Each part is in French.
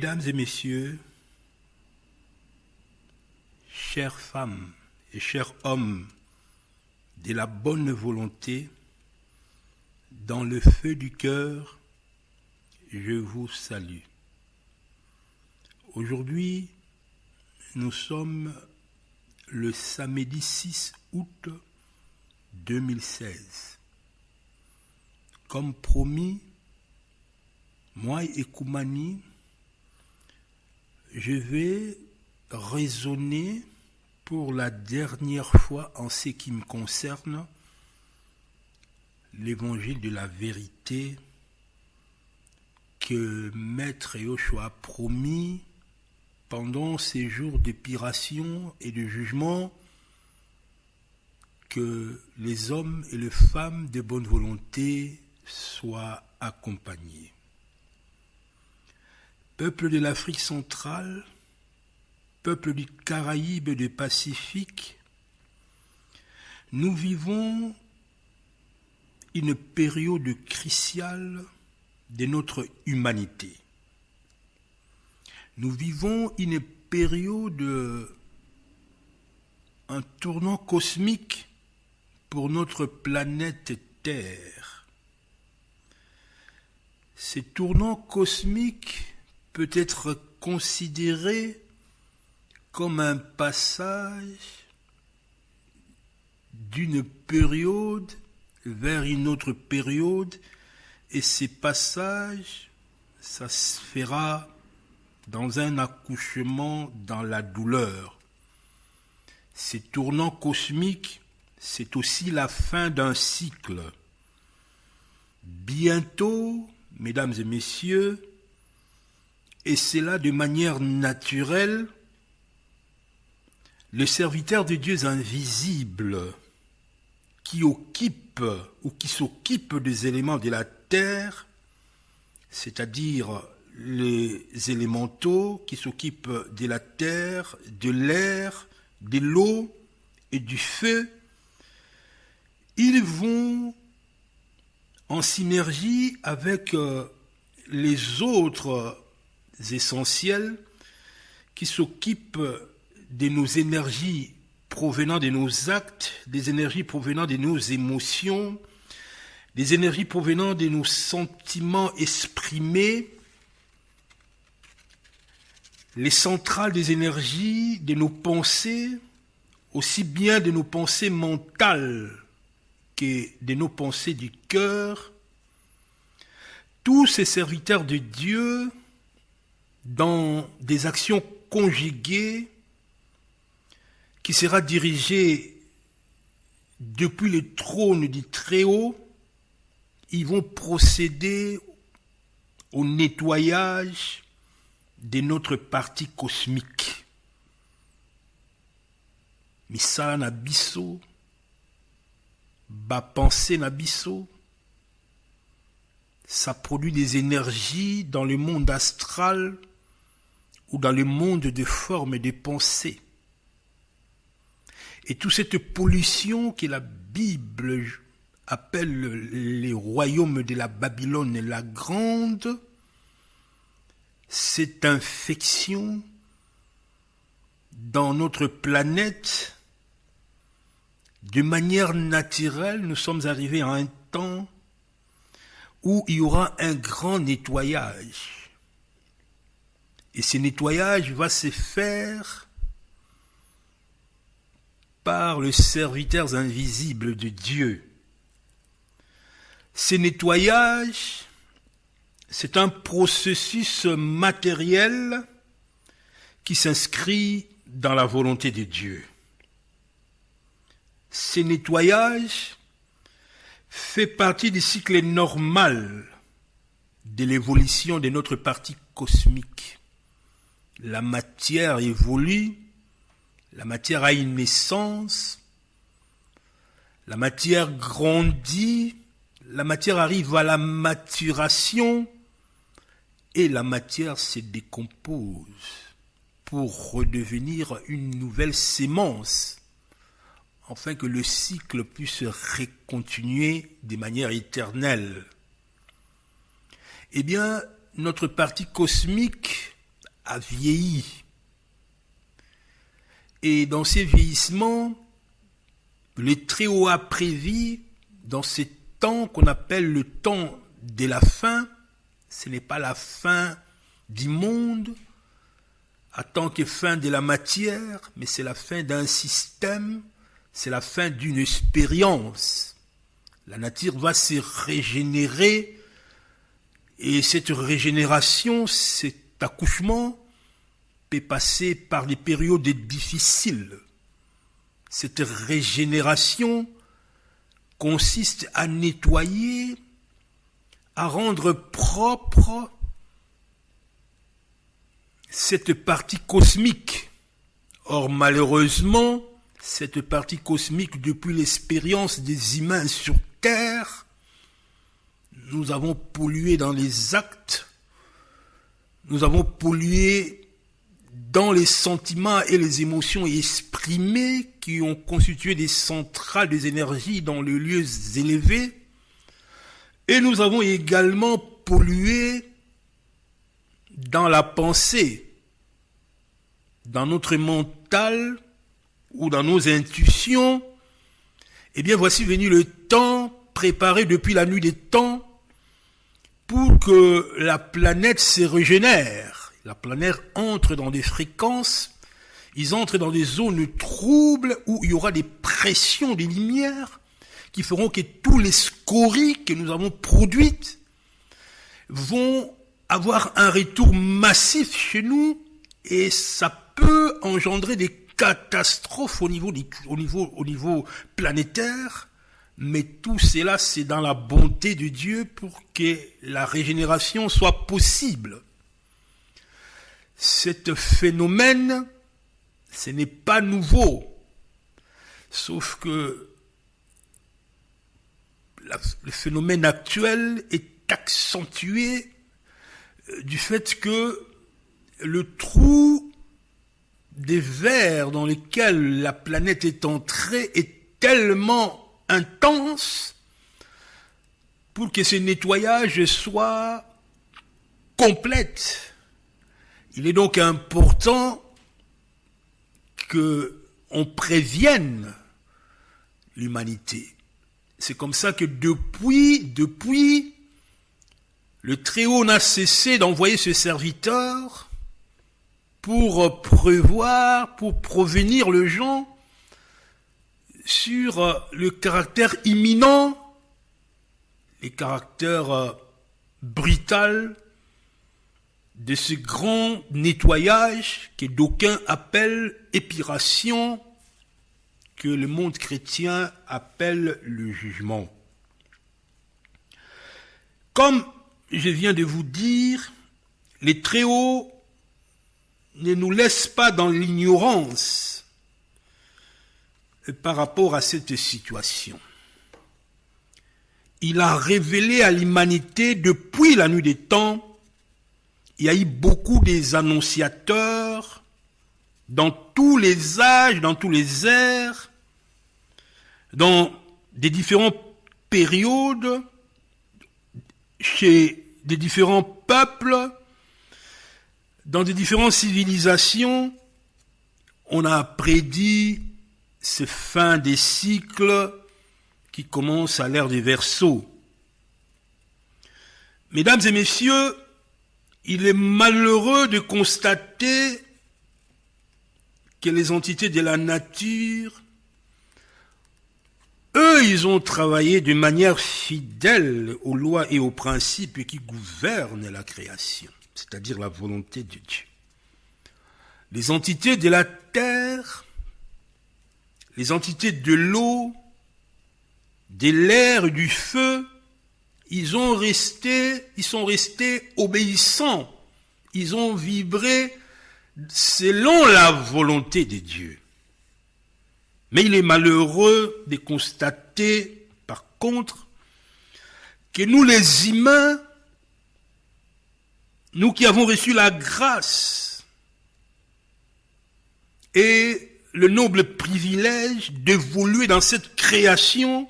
Mesdames et messieurs, chères femmes et chers hommes de la bonne volonté, dans le feu du cœur, je vous salue. Aujourd'hui, nous sommes le samedi 6 août 2016. Comme promis, moi et Koumani, je vais raisonner pour la dernière fois en ce qui me concerne l'évangile de la vérité que Maître Yoshua a promis pendant ces jours d'épiration et de jugement, que les hommes et les femmes de bonne volonté soient accompagnés. Peuple de l'Afrique centrale, peuple du Caraïbe et du Pacifique, nous vivons une période cruciale de notre humanité. Nous vivons une période, un tournant cosmique pour notre planète Terre. Ce tournant cosmique peut être considéré comme un passage d'une période vers une autre période, et ces passages, ça se fera dans un accouchement dans la douleur. Ces tournants cosmiques, c'est aussi la fin d'un cycle. Bientôt, mesdames et messieurs, et c'est là de manière naturelle, le serviteur de Dieu invisible qui occupe ou qui s'occupe des éléments de la terre, c'est-à-dire les élémentaux qui s'occupent de la terre, de l'air, de l'eau et du feu, ils vont en synergie avec les autres essentiels qui s'occupent de nos énergies provenant de nos actes, des énergies provenant de nos émotions, des énergies provenant de nos sentiments exprimés, les centrales des énergies de nos pensées, aussi bien de nos pensées mentales que de nos pensées du cœur. Tous ces serviteurs de Dieu, dans des actions conjuguées, qui sera dirigé depuis le trône du Très-Haut, ils vont procéder au nettoyage de notre partie cosmique. Misala na biso, ba pensée na biso, ça produit des énergies dans le monde astral ou dans le monde de formes et de pensées. Et toute cette pollution que la Bible appelle les royaumes de la Babylone la Grande, cette infection dans notre planète, de manière naturelle, nous sommes arrivés à un temps où il y aura un grand nettoyage. Et ce nettoyage va se faire par le serviteur invisible de Dieu. Ce nettoyage, c'est un processus matériel qui s'inscrit dans la volonté de Dieu. Ce nettoyage fait partie du cycle normal de l'évolution de notre partie cosmique. La matière évolue, la matière a une naissance, la matière grandit, la matière arrive à la maturation et la matière se décompose pour redevenir une nouvelle sémence, afin que le cycle puisse recontinuer de manière éternelle. Eh bien, notre partie cosmique a vieilli. Et dans ces vieillissements, le Très-Haut a prévu, dans ces temps qu'on appelle le temps de la fin, ce n'est pas la fin du monde, en tant que fin de la matière, mais c'est la fin d'un système, c'est la fin d'une expérience. La nature va se régénérer, et cette régénération, cet accouchement, peut passer par des périodes difficiles. Cette régénération consiste à nettoyer, à rendre propre cette partie cosmique. Or, malheureusement, cette partie cosmique, depuis l'expérience des humains sur Terre, nous avons pollué dans les actes, nous avons pollué dans les sentiments et les émotions exprimées qui ont constitué des centrales des énergies dans les lieux élevés. Et nous avons également pollué dans la pensée, dans notre mental ou dans nos intuitions. Eh bien, voici venu le temps préparé depuis la nuit des temps pour que la planète se régénère. La planète entre dans des fréquences, ils entrent dans des zones troubles où il y aura des pressions des lumières qui feront que tous les scories que nous avons produites vont avoir un retour massif chez nous et ça peut engendrer des catastrophes au niveau planétaire. Mais tout cela, c'est dans la bonté de Dieu pour que la régénération soit possible. Cet phénomène, ce n'est pas nouveau, sauf que le phénomène actuel est accentué du fait que le trou des verres dans lequel la planète est entrée est tellement intense pour que ce nettoyage soit complète. Il est donc important qu'on prévienne l'humanité. C'est comme ça que depuis, le Très-Haut n'a cessé d'envoyer ce serviteur pour prévoir, pour prévenir les gens sur le caractère imminent, les caractères brutal de ce grand nettoyage que d'aucuns appellent épiration, que le monde chrétien appelle le jugement. Comme je viens de vous dire, les Très-Hauts ne nous laissent pas dans l'ignorance par rapport à cette situation. Il a révélé à l'humanité depuis la nuit des temps. Il y a eu beaucoup des annonciateurs dans tous les âges, dans tous les ères, dans des différentes périodes, chez des différents peuples, dans des différentes civilisations. On a prédit ces fins des cycles qui commencent à l'ère des Verseaux. Mesdames et messieurs, il est malheureux de constater que les entités de la nature, eux, ils ont travaillé de manière fidèle aux lois et aux principes qui gouvernent la création, c'est-à-dire la volonté de Dieu. Les entités de la terre, les entités de l'eau, de l'air et du feu, ils sont restés obéissants. Ils ont vibré selon la volonté de Dieu. Mais il est malheureux de constater, par contre, que nous les humains, nous qui avons reçu la grâce et le noble privilège d'évoluer dans cette création,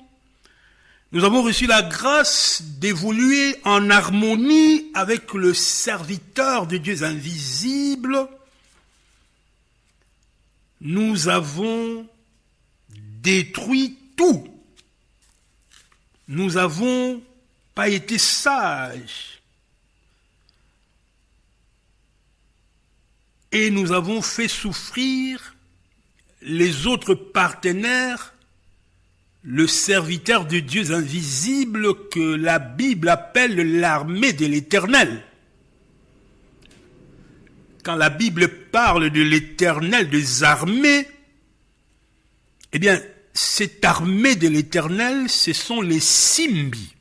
Nous avons reçu la grâce d'évoluer en harmonie avec le serviteur de Dieu invisible. Nous avons détruit tout. Nous n'avons pas été sages. Et nous avons fait souffrir les autres partenaires, le serviteur de Dieu invisible que la Bible appelle l'armée de l'Éternel. Quand la Bible parle de l'Éternel des armées, eh bien, cette armée de l'Éternel, ce sont les Simbi.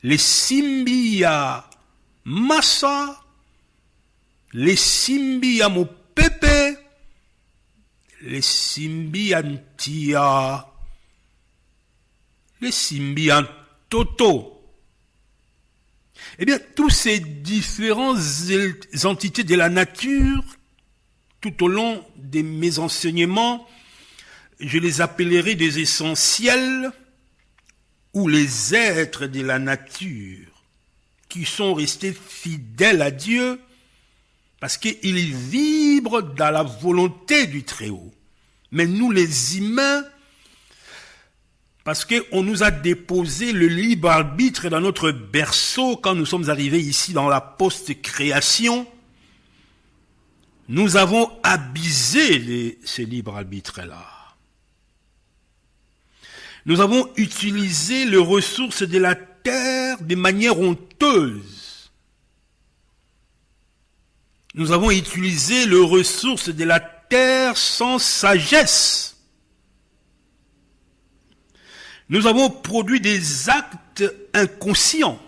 Les Simbi à Massa, les Simbi à Mopepe, les Simbi à Ntia, les Simbi à Toto. Eh bien, tous ces différentes entités de la nature, tout au long de mes enseignements, je les appellerai des essentiels ou les êtres de la nature qui sont restés fidèles à Dieu parce qu'ils vibrent dans la volonté du Très-Haut. Mais nous, les humains, parce qu'on nous a déposé le libre arbitre dans notre berceau quand nous sommes arrivés ici dans la post-création, nous avons abusé ce libre arbitre-là. Nous avons utilisé les ressources de la terre de manière honteuse. Nous avons utilisé les ressources de la terre sans sagesse. Nous avons produit des actes inconscients.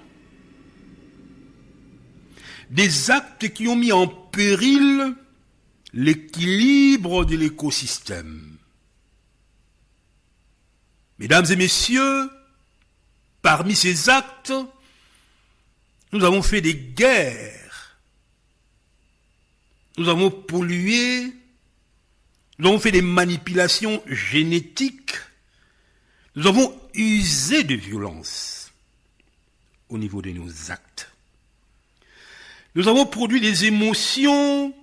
Des actes qui ont mis en péril l'équilibre de l'écosystème. Mesdames et messieurs, parmi ces actes, nous avons fait des guerres. Nous avons pollué. Nous avons fait des manipulations génétiques. Nous avons usé de violence au niveau de nos actes. Nous avons produit des émotions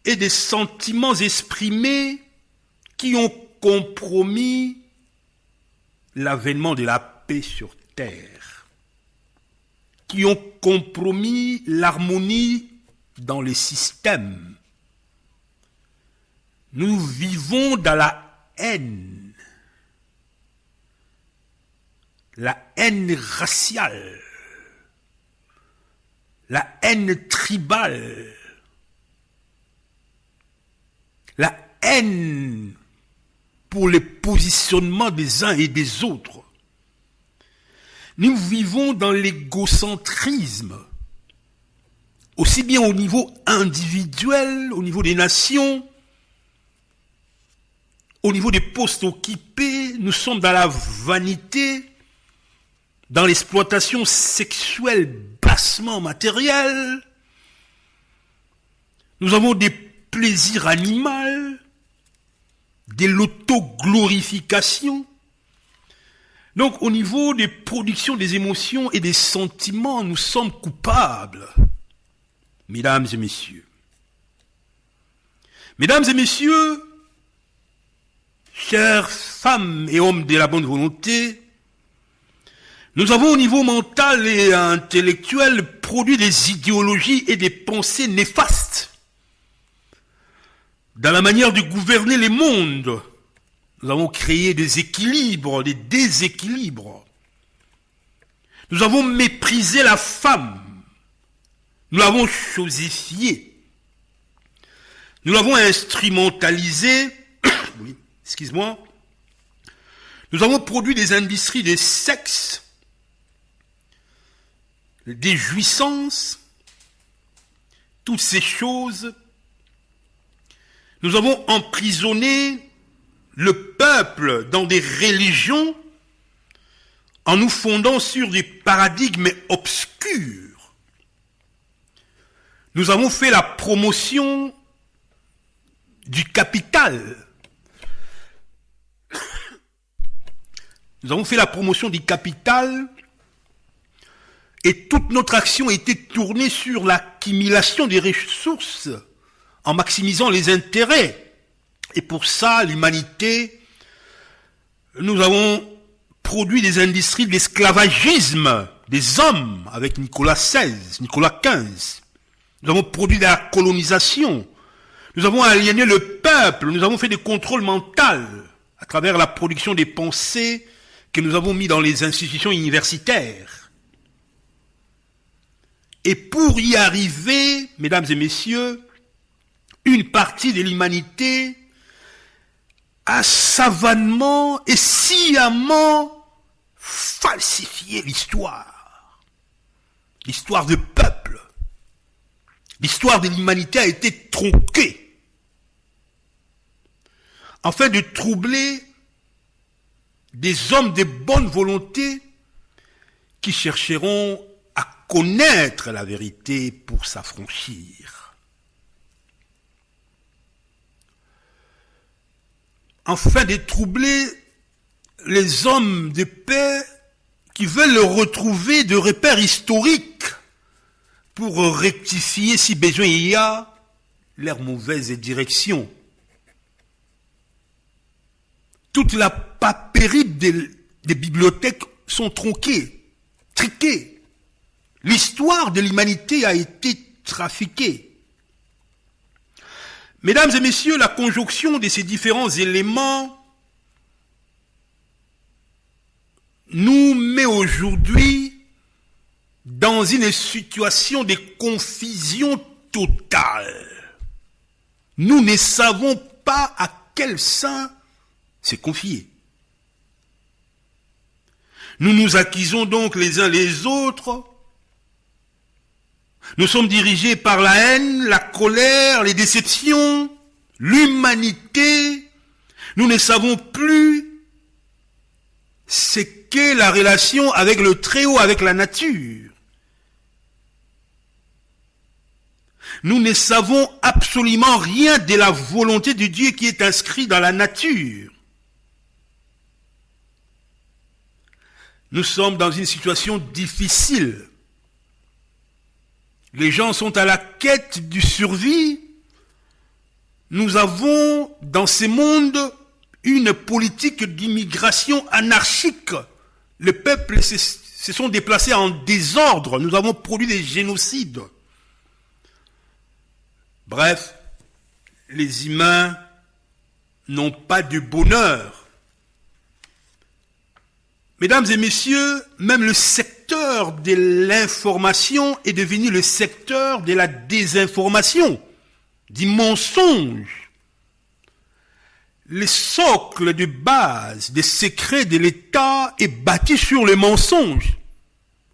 et des sentiments exprimés qui ont compromis l'avènement de la paix sur terre, qui ont compromis l'harmonie dans les systèmes. Nous vivons dans la haine raciale, la haine tribale, la haine pour le positionnement des uns et des autres. Nous vivons dans l'égocentrisme, aussi bien au niveau individuel, au niveau des nations, au niveau des postes occupés. Nous sommes dans la vanité, dans l'exploitation sexuelle bassement matérielle. Nous avons des plaisirs animaux, de l'auto-glorification. Donc, au niveau des productions des émotions et des sentiments, nous sommes coupables. Mesdames et messieurs. Mesdames et messieurs, chères femmes et hommes de la bonne volonté, nous avons au niveau mental et intellectuel produit des idéologies et des pensées néfastes dans la manière de gouverner les mondes. Nous avons créé des équilibres, des déséquilibres. Nous avons méprisé la femme. Nous l'avons chosifiée. Nous l'avons instrumentalisée. Oui, excuse-moi. Nous avons produit des industries de sexe, des jouissances, toutes ces choses. Nous avons emprisonné le peuple dans des religions en nous fondant sur des paradigmes obscurs. Nous avons fait la promotion du capital. Nous avons fait la promotion du capital et toute notre action était tournée sur l'accumulation des ressources en maximisant les intérêts. Et pour ça, l'humanité, nous avons produit des industries de l'esclavagisme des hommes avec Nicolas XVI, Nicolas XV. Nous avons produit de la colonisation. Nous avons aliéné le peuple. Nous avons fait des contrôles mentaux à travers la production des pensées que nous avons mis dans les institutions universitaires. Et pour y arriver, mesdames et messieurs, une partie de l'humanité a savamment et sciemment falsifié l'histoire. L'histoire de peuple. L'histoire de l'humanité a été tronquée. Afin de troubler des hommes de bonne volonté qui chercheront à connaître la vérité pour s'affranchir. Afin de troubler les hommes de paix qui veulent retrouver de repères historiques pour rectifier, si besoin il y a, leur mauvaise direction. Toute la paperie des bibliothèques sont tronquées, triquées. L'histoire de l'humanité a été trafiquée. Mesdames et messieurs, la conjonction de ces différents éléments nous met aujourd'hui dans une situation de confusion totale. Nous ne savons pas à quel saint se confier. Nous nous accusons donc les uns les autres. Nous sommes dirigés par la haine, la colère, les déceptions, l'humanité. Nous ne savons plus ce qu'est la relation avec le Très-Haut, avec la nature. Nous ne savons absolument rien de la volonté de Dieu qui est inscrite dans la nature. Nous sommes dans une situation difficile. Les gens sont à la quête du survie. Nous avons dans ce monde une politique d'immigration anarchique. Les peuples se sont déplacés en désordre. Nous avons produit des génocides. Bref, les humains n'ont pas de bonheur. Mesdames et messieurs, même le secteur de l'information est devenu le secteur de la désinformation, du mensonge. Le socle de base des secrets de l'État est bâti sur le mensonge.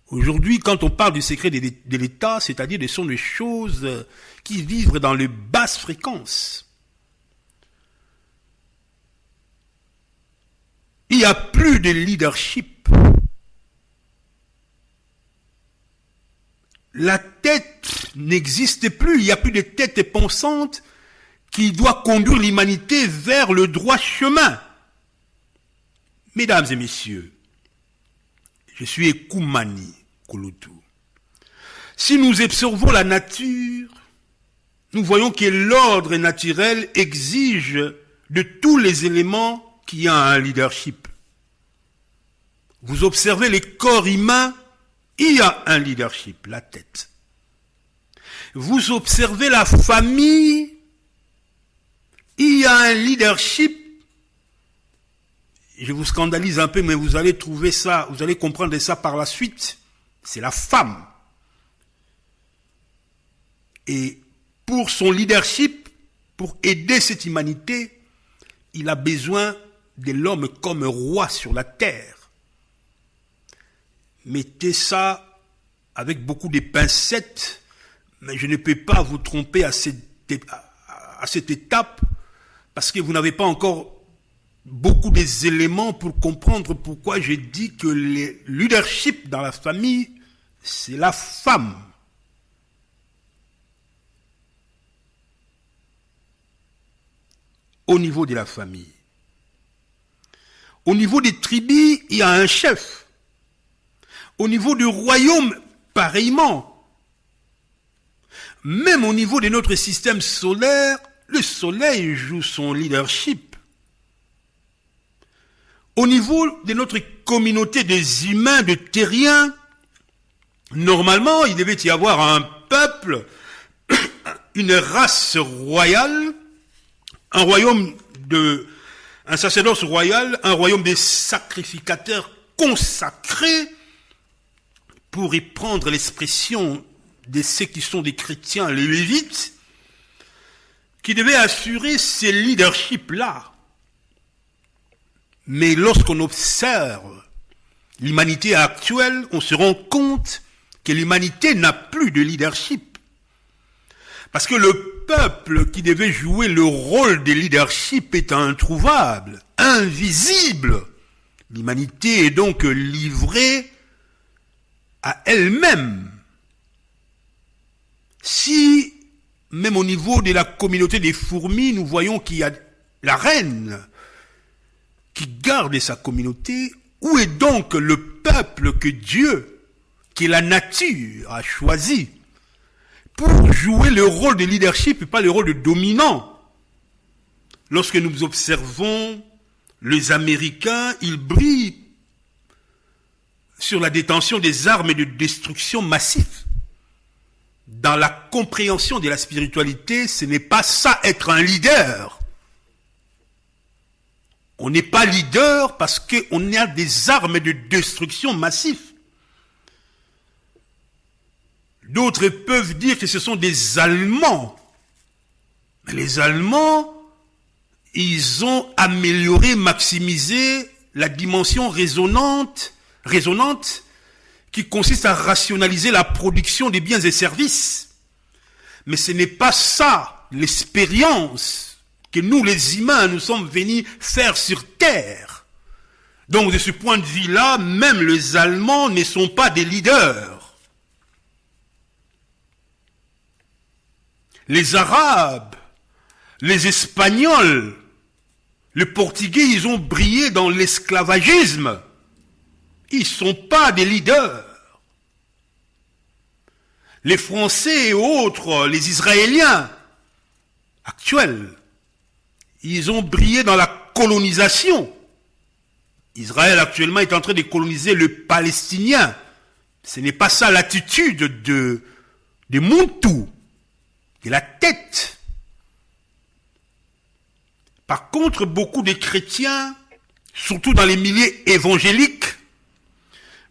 Aujourd'hui, quand on parle du secret de l'État, c'est-à-dire ce sont des choses qui vivent dans les basses fréquences. Il n'y a plus de leadership. La tête n'existe plus. Il n'y a plus de tête pensante qui doit conduire l'humanité vers le droit chemin. Mesdames et messieurs, je suis Ekoumani Kouloutou. Si nous observons la nature, nous voyons que l'ordre naturel exige de tous les éléments qu'il y a un leadership. Vous observez les corps humains, il y a un leadership, la tête. Vous observez la famille, il y a un leadership. Je vous scandalise un peu, mais vous allez trouver ça, vous allez comprendre ça par la suite. C'est la femme. Et pour son leadership, pour aider cette humanité, il a besoin de l'homme comme roi sur la terre. Mettez ça avec beaucoup de pincettes, mais je ne peux pas vous tromper à cette étape, parce que vous n'avez pas encore beaucoup des éléments pour comprendre pourquoi j'ai dit que le leadership dans la famille, c'est la femme. Au niveau de la famille. Au niveau des tribus, il y a un chef. Au niveau du royaume, pareillement. Même au niveau de notre système solaire, le soleil joue son leadership. Au niveau de notre communauté des humains, de terriens, normalement, il devait y avoir un peuple, une race royale, un royaume un sacerdoce royal, un royaume des sacrificateurs consacrés, pour y prendre l'expression de ceux qui sont des chrétiens, les Lévites, qui devaient assurer ces leaderships-là. Mais lorsqu'on observe l'humanité actuelle, on se rend compte que l'humanité n'a plus de leadership. Parce que le peuple qui devait jouer le rôle de leadership est introuvable, invisible. L'humanité est donc livrée à elle-même. Si, même au niveau de la communauté des fourmis, nous voyons qu'il y a la reine qui garde sa communauté, où est donc le peuple que Dieu, que la nature a choisi pour jouer le rôle de leadership et pas le rôle de dominant? Lorsque nous observons les Américains, ils brillent sur la détention des armes de destruction massive. Dans la compréhension de la spiritualité, ce n'est pas ça être un leader. On n'est pas leader parce qu'on a des armes de destruction massive. D'autres peuvent dire que ce sont des Allemands. Mais les Allemands, ils ont amélioré, maximisé la dimension résonante qui consiste à rationaliser la production des biens et services. Mais ce n'est pas ça l'expérience que nous, les humains, nous sommes venus faire sur Terre. Donc, de ce point de vue-là, même les Allemands ne sont pas des leaders. Les Arabes, les Espagnols, les Portugais, ils ont brillé dans l'esclavagisme. Ils ne sont pas des leaders. Les Français et autres, les Israéliens actuels, ils ont brillé dans la colonisation. Israël actuellement est en train de coloniser le Palestinien. Ce n'est pas ça l'attitude de Muntu, de la tête. Par contre, beaucoup de chrétiens, surtout dans les milieux évangéliques,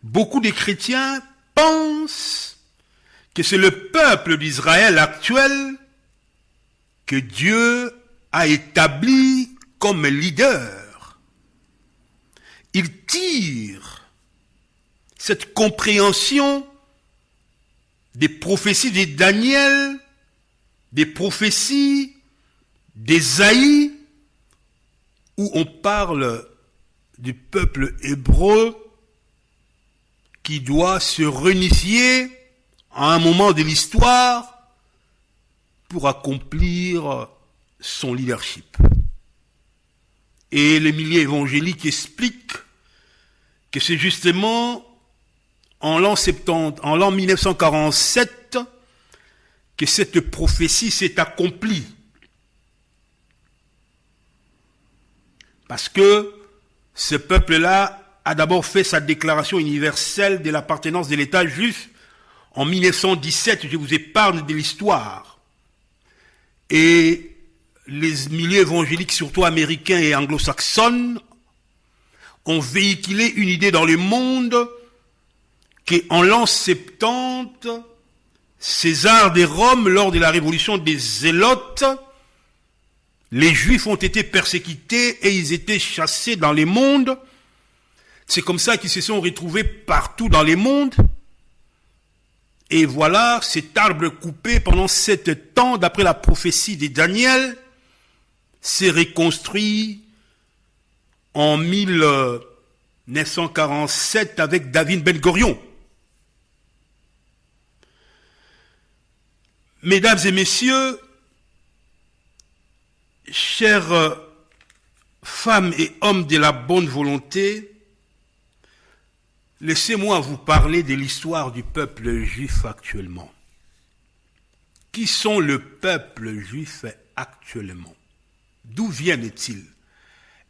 beaucoup de chrétiens pensent que c'est le peuple d'Israël actuel que Dieu a établi comme leader. Ils tirent cette compréhension des prophéties de Daniel, des prophéties d'Ésaïe, où on parle du peuple hébreu qui doit se réunifier à un moment de l'histoire pour accomplir son leadership. Et les milieux évangéliques expliquent que c'est justement en l'an 1947 que cette prophétie s'est accomplie. Parce que ce peuple-là a d'abord fait sa déclaration universelle de l'appartenance de l'État juif en 1917. Je vous épargne de l'histoire. Et les milieux évangéliques, surtout américains et anglo-saxons, ont véhiculé une idée dans le monde qu'en l'an 70, César de Rome, lors de la révolution des Zélotes, les Juifs ont été persécutés et ils étaient chassés dans les mondes. C'est comme ça qu'ils se sont retrouvés partout dans les mondes. Et voilà, cet arbre coupé pendant 7 ans, d'après la prophétie de Daniel, s'est reconstruit en 1947 avec David Ben-Gurion. Mesdames et messieurs, chers Femmes et hommes de la bonne volonté, laissez-moi vous parler de l'histoire du peuple juif actuellement. Qui sont le peuple juif actuellement? D'où viennent-ils?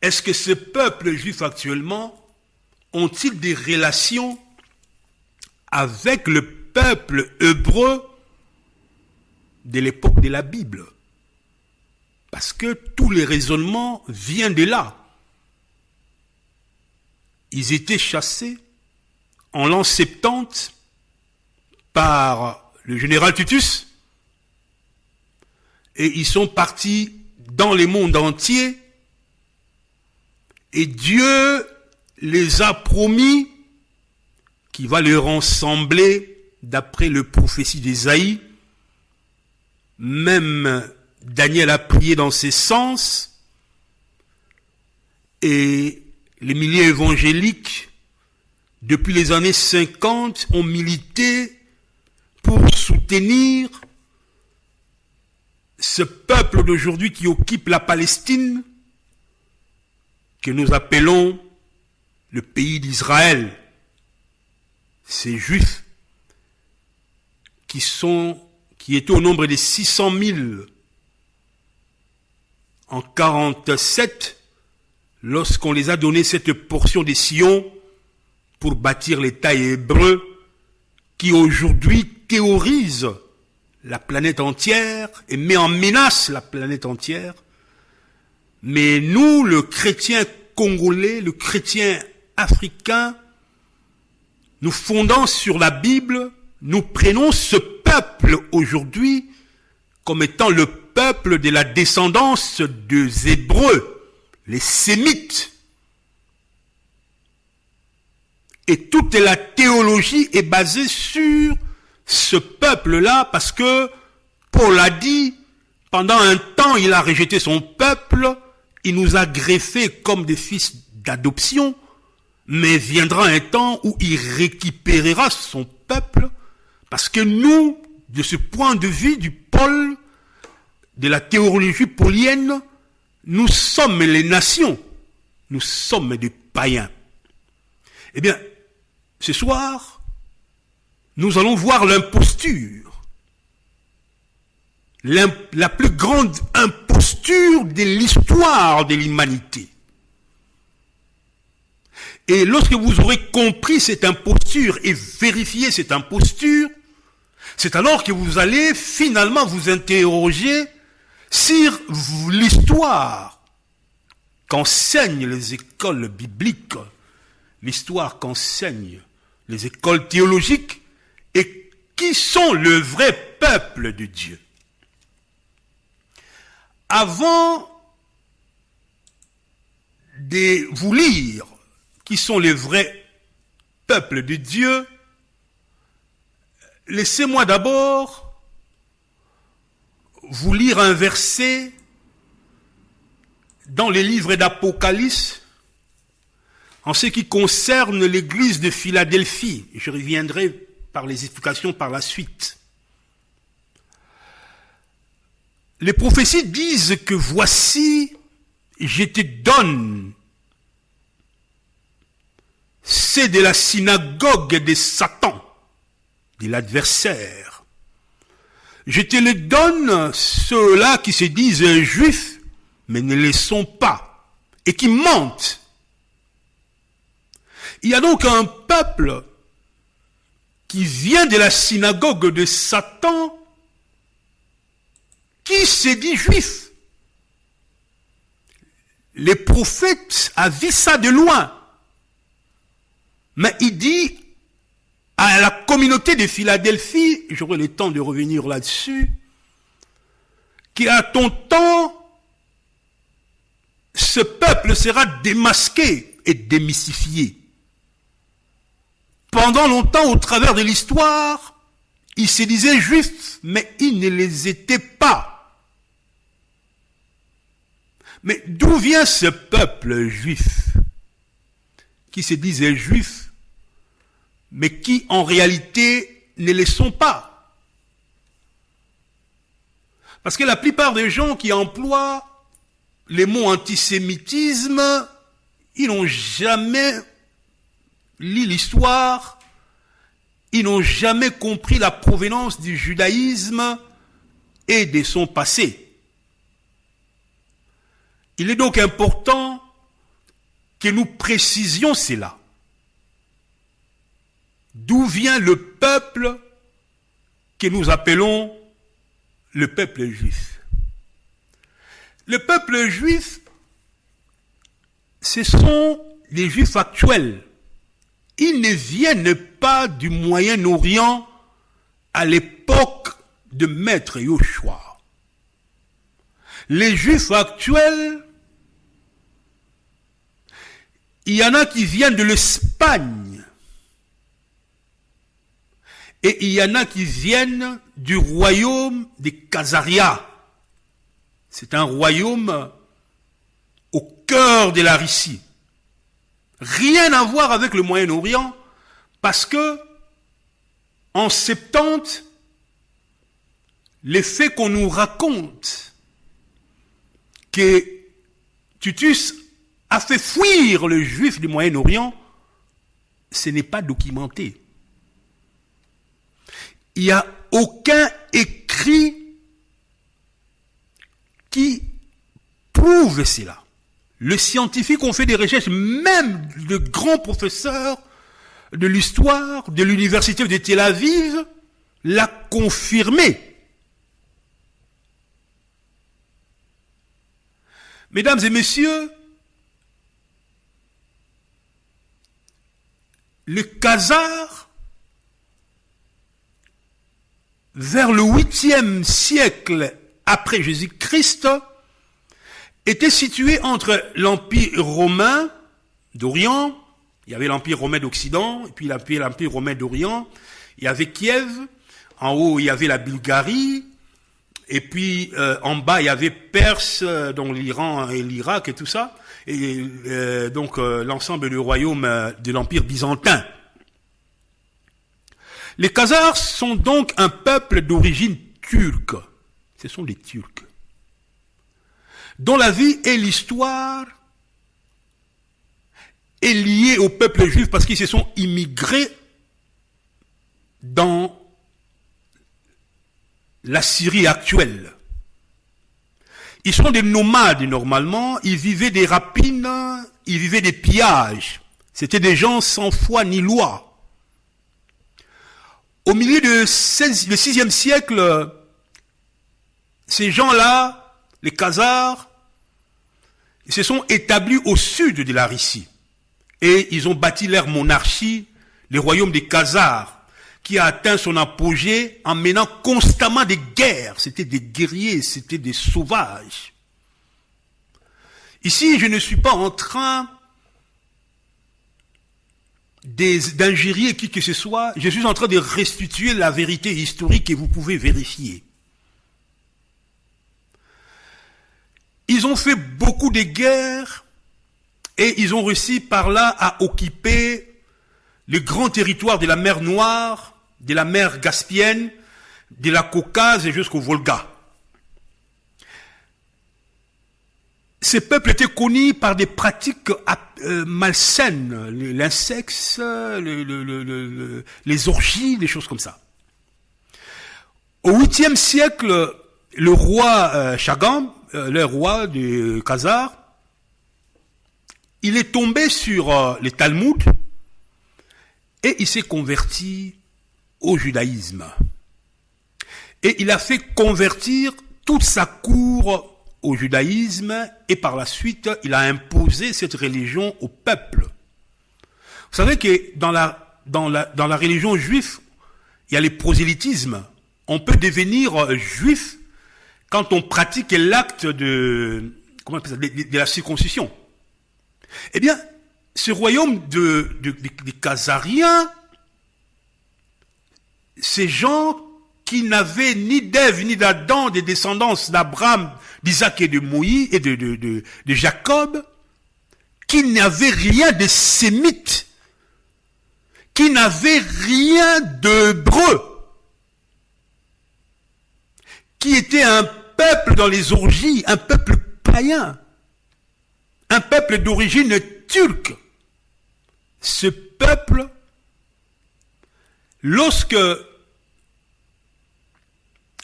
Est-ce que ce peuple juif actuellement ont-ils des relations avec le peuple hébreu de l'époque de la Bible? Parce que tous les raisonnements viennent de là. Ils étaient chassés en l'an 70 par le général Titus et ils sont partis dans le monde entier et Dieu les a promis qu'il va les rassembler d'après le prophétie d'Ésaïe. Même Daniel a prié dans ce sens et les milieux évangéliques depuis les années 50 ont milité pour soutenir ce peuple d'aujourd'hui qui occupe la Palestine, que nous appelons le pays d'Israël. Ces Juifs qui étaient au nombre de 600 000 en 1947, lorsqu'on les a donné cette portion de Sion pour bâtir l'État hébreu, qui aujourd'hui théorise la planète entière et met en menace la planète entière. Mais nous, le chrétien congolais, le chrétien africain, nous fondons sur la Bible, nous prenons ce peuple aujourd'hui comme étant le peuple de la descendance des Hébreux, les Sémites. Et toute la théologie est basée sur ce peuple-là parce que Paul a dit, pendant un temps, il a rejeté son peuple, il nous a greffés comme des fils d'adoption, mais viendra un temps où il récupérera son peuple, parce que nous, de ce point de vue du Paul, de la théologie paulienne, nous sommes les nations, nous sommes des païens. Eh bien, ce soir, nous allons voir l'imposture, la plus grande imposture de l'histoire de l'humanité. Et lorsque vous aurez compris cette imposture et vérifié cette imposture, c'est alors que vous allez finalement vous interroger sur l'histoire qu'enseignent les écoles bibliques, l'histoire qu'enseignent les écoles théologiques, et qui sont le vrai peuple de Dieu. Avant de vous lire qui sont les vrais peuples de Dieu, laissez-moi d'abord vous lire un verset dans les livres d'Apocalypse en ce qui concerne l'église de Philadelphie. Je reviendrai par les explications par la suite. Les prophéties disent que voici, je te donne, c'est de la synagogue de Satan, de l'adversaire. Je te le donne, ceux-là qui se disent juifs, mais ne le sont pas, et qui mentent. Il y a donc un peuple qui vient de la synagogue de Satan, qui se dit juif. Les prophètes a vu ça de loin. Mais il dit à la communauté de Philadelphie, j'aurai le temps de revenir là-dessus, qu'à ton temps, ce peuple sera démasqué et démystifié. Pendant longtemps, au travers de l'histoire, ils se disaient juifs, mais ils ne les étaient pas. Mais d'où vient ce peuple juif qui se disait juif, mais qui en réalité ne le sont pas? Parce que la plupart des gens qui emploient les mots antisémitisme, ils n'ont jamais lu l'histoire, ils n'ont jamais compris la provenance du judaïsme et de son passé. Il est donc important que nous précisions cela. D'où vient le peuple que nous appelons le peuple juif? Le peuple juif, ce sont les juifs actuels. Ils ne viennent pas du Moyen-Orient à l'époque de Maître Yoshua. Les juifs actuels, il y en a qui viennent de l'Espagne et il y en a qui viennent du royaume des Khazarias. C'est un royaume au cœur de la Russie. Rien à voir avec le Moyen-Orient, parce que en 70, les faits qu'on nous raconte que Titus a fait fuir le juif du Moyen-Orient, ce n'est pas documenté. Il n'y a aucun écrit qui prouve cela. Les scientifiques ont fait des recherches, même de grands professeurs de l'histoire de l'université de Tel Aviv l'a confirmé. Mesdames et messieurs, le Khazar, vers le 8e siècle après Jésus-Christ, était situé entre l'Empire romain d'Orient, il y avait l'Empire romain d'Occident, et puis l'Empire romain d'Orient, il y avait Kiev, en haut il y avait la Bulgarie, et puis en bas il y avait Perse, donc l'Iran et l'Irak et tout ça, et donc l'ensemble du royaume de l'Empire byzantin. Les Khazars sont donc un peuple d'origine turque, ce sont les Turcs, dont la vie et l'histoire est liée au peuple juif parce qu'ils se sont immigrés dans la Syrie actuelle. Ils sont des nomades normalement, ils vivaient des rapines, ils vivaient des pillages. C'était des gens sans foi ni loi. Au milieu du 6e siècle, ces gens-là, les Khazars, ils se sont établis au sud de la Russie. Et ils ont bâti leur monarchie, le royaume des Khazars, qui a atteint son apogée en menant constamment des guerres. C'était des guerriers, c'était des sauvages. Ici, je ne suis pas en train d'injurier qui que ce soit, je suis en train de restituer la vérité historique et vous pouvez vérifier. Ils ont fait beaucoup de guerres et ils ont réussi par là à occuper le grand territoire de la mer Noire, de la mer Caspienne, de la Caucase et jusqu'au Volga. Ces peuples étaient connus par des pratiques malsaines, l'incexe, les orgies, des choses comme ça. Au 8e siècle, le roi Chagam, le roi du Khazar, il est tombé sur les Talmuds et il s'est converti au judaïsme. Et il a fait convertir toute sa cour au judaïsme et par la suite, il a imposé cette religion au peuple. Vous savez que dans la religion juive, il y a les prosélytismes. On peut devenir juif quand on pratique l'acte de la circoncision. Eh bien, ce royaume des Khazariens, ces gens qui n'avaient ni d'Ève ni d'Adam, des descendances d'Abraham, d'Isaac et de Moïse et de Jacob, qui n'avaient rien de sémite, qui n'avaient rien d'hébreu, qui était un peuple dans les orgies, un peuple païen. un peuple d'origine turque. Ce peuple, lorsque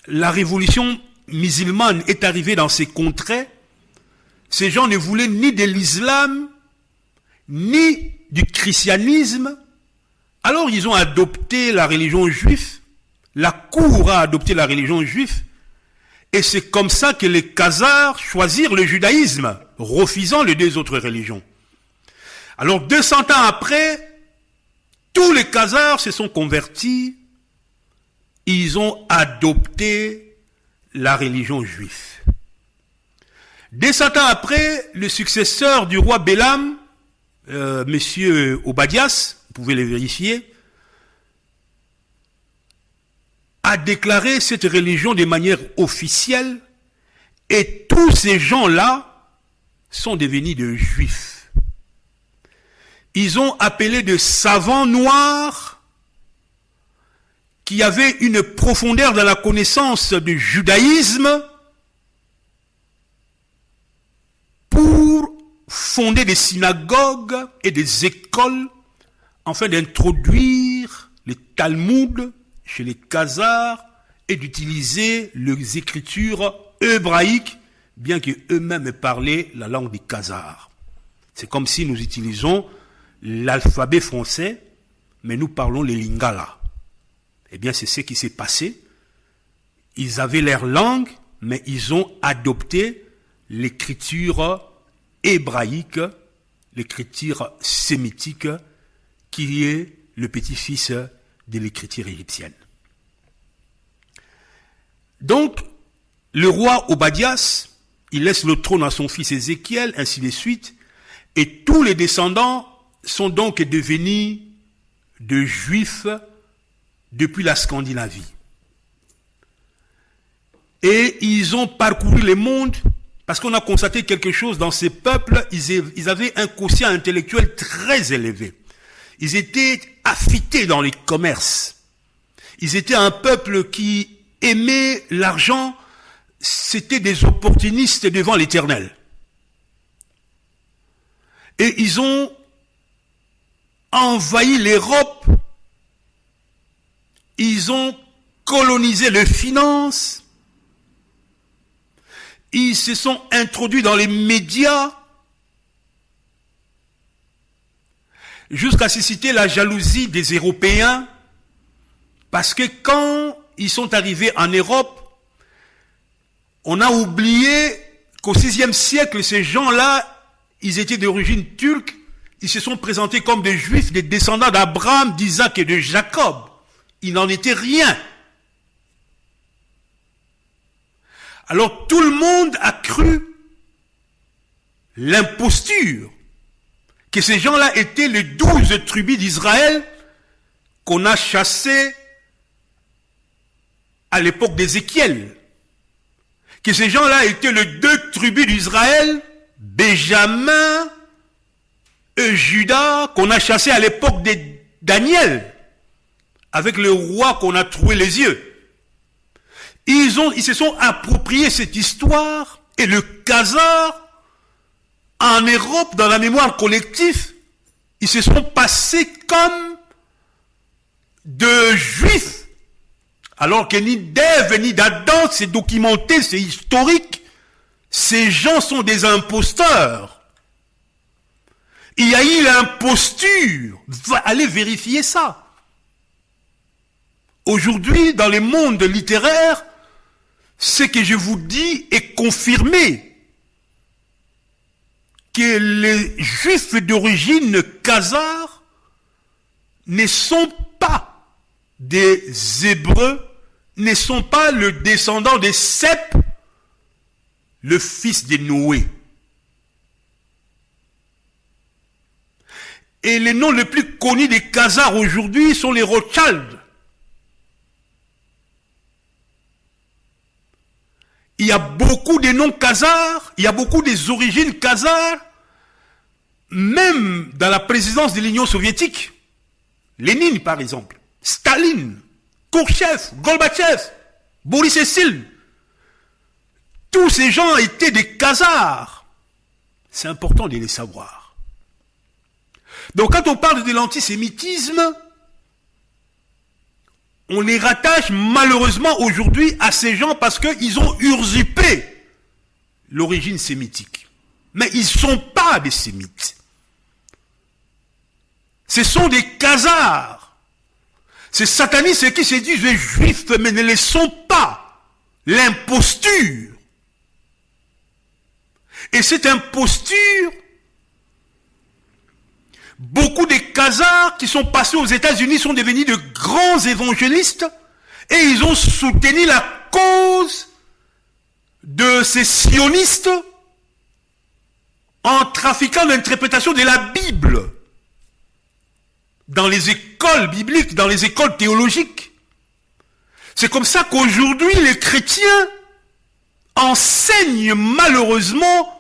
la révolution musulmane est arrivée dans ces contrées, ces gens ne voulaient ni de l'islam, ni du christianisme. Alors ils ont adopté la religion juive, la cour a adopté la religion juive, et c'est comme ça que les Khazars choisirent le judaïsme, refusant les deux autres religions. Alors 200 ans après, tous les Khazars se sont convertis, ils ont adopté la religion juive. 200 ans après, le successeur du roi Bélam, monsieur Obadias, vous pouvez le vérifier, a déclaré cette religion de manière officielle, et tous ces gens-là sont devenus des juifs. Ils ont appelé de savants noirs qui avaient une profondeur dans la connaissance du judaïsme pour fonder des synagogues et des écoles afin d'introduire les Talmuds chez les Khazars et d'utiliser les écritures hébraïques, bien qu'eux-mêmes parlaient la langue des Khazars. C'est comme si nous utilisons l'alphabet français, mais nous parlons les Lingala. Eh bien, c'est ce qui s'est passé. Ils avaient leur langue, mais ils ont adopté l'écriture hébraïque, l'écriture sémitique, qui est le petit-fils de l'écriture égyptienne. Donc, le roi Obadias, il laisse le trône à son fils Ézéchiel, ainsi de suite, et tous les descendants sont donc devenus de juifs depuis la Scandinavie. Et ils ont parcouru le monde parce qu'on a constaté quelque chose dans ces peuples, ils avaient un quotient intellectuel très élevé. Ils étaient affûtés dans les commerces. Ils étaient un peuple qui aimait l'argent. C'était des opportunistes devant l'Éternel. Et ils ont envahi l'Europe. Ils ont colonisé les finances. Ils se sont introduits dans les médias. Jusqu'à susciter la jalousie des Européens, parce que quand ils sont arrivés en Europe, on a oublié qu'au VIe siècle, ces gens-là, ils étaient d'origine turque, ils se sont présentés comme des juifs, des descendants d'Abraham, d'Isaac et de Jacob. Il n'en était rien. Alors tout le monde a cru l'imposture que ces gens-là étaient les 12 tribus d'Israël qu'on a chassés à l'époque d'Ézéchiel. Que ces gens-là étaient les 2 tribus d'Israël, Benjamin et Judas, qu'on a chassés à l'époque de Daniel, avec le roi qu'on a troué les yeux. Ils se sont appropriés cette histoire, et le Khazar, en Europe, dans la mémoire collective, ils se sont passés comme de juifs, alors que ni d'Ève ni d'Adam, c'est documenté, c'est historique. Ces gens sont des imposteurs. Il y a eu l'imposture. Allez vérifier ça. Aujourd'hui, dans le monde littéraire, ce que je vous dis est confirmé. Que les juifs d'origine khazare ne sont pas des Hébreux, ne sont pas le descendant de Sep, le fils de Noé. Et les noms les plus connus des Khazars aujourd'hui sont les Rothschild. Il y a beaucoup de noms khazars, il y a beaucoup des origines khazars, même dans la présidence de l'Union soviétique. Lénine, par exemple, Staline, Khrouchtchev, Gorbatchev, Boris Eltsine. Tous ces gens étaient des khazars. C'est important de les savoir. Donc quand on parle de l'antisémitisme, on les rattache malheureusement aujourd'hui à ces gens parce qu'ils ont usurpé l'origine sémitique. Mais ils ne sont pas des sémites. Ce sont des khazars. Ces satanistes qui se disent juifs, mais ne les sont pas. L'imposture. Et cette imposture, beaucoup des khazars qui sont passés aux États-Unis sont devenus de grands évangélistes et ils ont soutenu la cause de ces sionistes en trafiquant l'interprétation de la Bible dans les écoles bibliques, dans les écoles théologiques. C'est comme ça qu'aujourd'hui les chrétiens enseignent malheureusement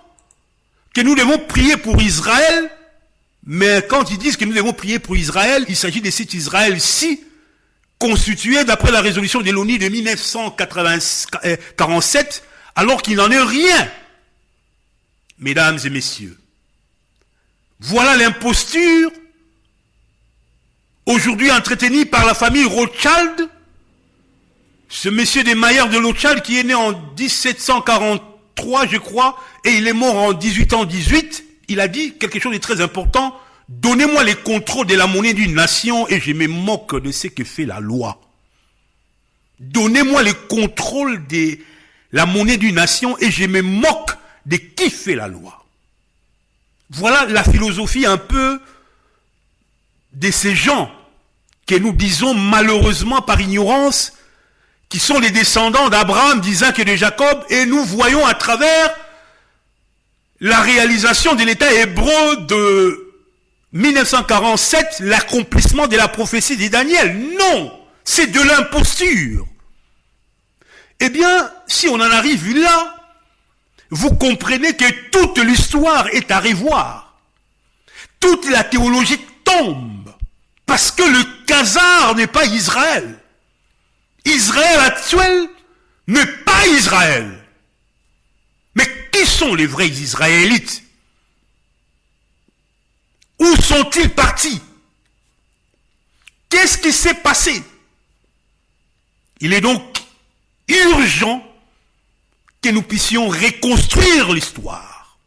que nous devons prier pour Israël, mais quand ils disent que nous devons prier pour Israël, il s'agit de cet Israël-ci, constitué d'après la résolution de l'ONU de 1947, alors qu'il n'en est rien. Mesdames et messieurs, voilà l'imposture aujourd'hui entretenue par la famille Rothschild, ce monsieur des Maillard de Rothschild qui est né en 1743, je crois, et il est mort en 1818, il a dit quelque chose de très important: donnez-moi les contrôles de la monnaie d'une nation et je me moque de ce que fait la loi. Donnez-moi les contrôles de la monnaie d'une nation et je me moque de qui fait la loi. Voilà la philosophie un peu de ces gens que nous disons malheureusement par ignorance qui sont les descendants d'Abraham, d'Isaac et de Jacob, et nous voyons à travers la réalisation de l'État hébreu de 1947 l'accomplissement de la prophétie de Daniel. Non, c'est de l'imposture. Eh bien, si on en arrive là, vous comprenez que toute l'histoire est à revoir. Toute la théologie tombe, parce que le khazar n'est pas Israël. Israël actuel n'est pas Israël. Mais qui sont les vrais Israélites? Où sont-ils partis? Qu'est-ce qui s'est passé? Il est donc urgent que nous puissions reconstruire l'histoire.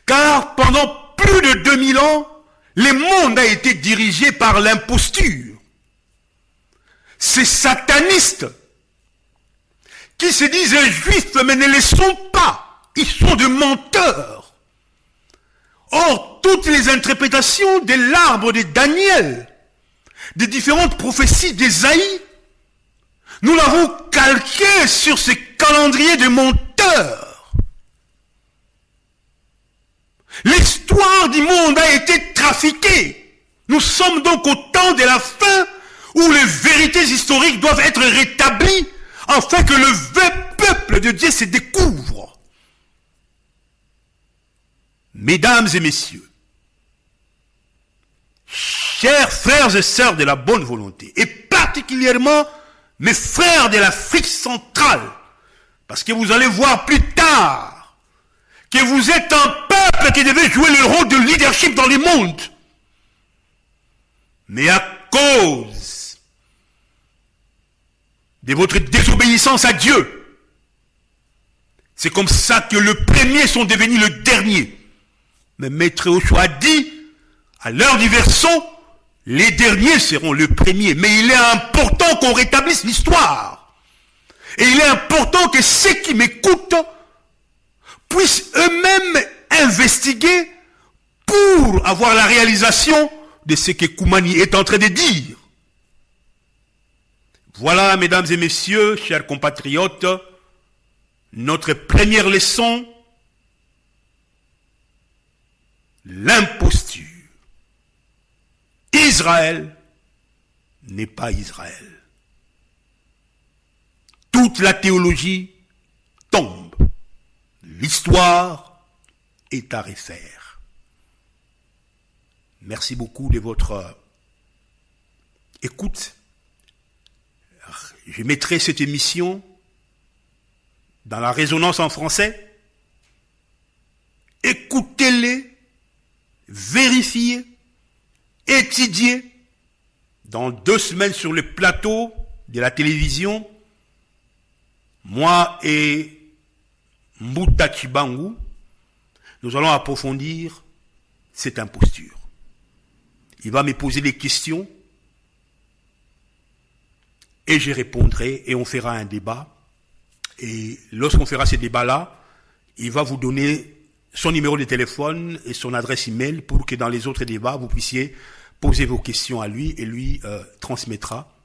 Car pendant plus de 2000 ans, le monde a été dirigé par l'imposture. Ces satanistes qui se disent juifs mais ne les sont pas. Ils sont des menteurs. Or, toutes les interprétations de l'arbre de Daniel, des différentes prophéties d'Ésaïe, nous l'avons calqué sur ces calendriers de menteurs. L'histoire du monde a été trafiquée. Nous sommes donc au temps de la fin où les vérités historiques doivent être rétablies afin que le vrai peuple de Dieu se découvre. Mesdames et messieurs, chers frères et sœurs de la bonne volonté, et particulièrement mes frères de l'Afrique centrale, parce que vous allez voir plus tard que vous êtes un peuple qui devait jouer le rôle de leadership dans le monde. Mais à cause de votre désobéissance à Dieu, c'est comme ça que les premiers sont devenus le dernier. Mais Maître Yoshua a dit, à l'heure du verseau, les derniers seront les premiers. Mais il est important qu'on rétablisse l'histoire. Et il est important que ceux qui m'écoutent puissent eux-mêmes investiguer pour avoir la réalisation de ce que Koumani est en train de dire. Voilà, mesdames et messieurs, chers compatriotes, notre première leçon, l'imposture. Israël n'est pas Israël. Toute la théologie tombe. L'histoire est à refaire. Merci beaucoup de votre écoute. Je mettrai cette émission dans la résonance en français écoutez-les, vérifiez, étudiez. Dans 2 semaines sur le plateau de la télévision, moi et Mbuta Chibangu, nous allons approfondir cette imposture. Il va me poser des questions et je répondrai et on fera un débat. Et lorsqu'on fera ce débat-là, il va vous donner son numéro de téléphone et son adresse email pour que dans les autres débats, vous puissiez poser vos questions à lui et lui transmettra.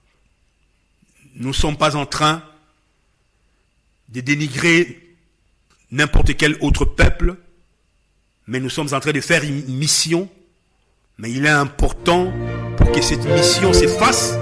Nous ne sommes pas en train de dénigrer n'importe quel autre peuple, mais nous sommes en train de faire une mission. Mais il est important pour que cette mission se fasse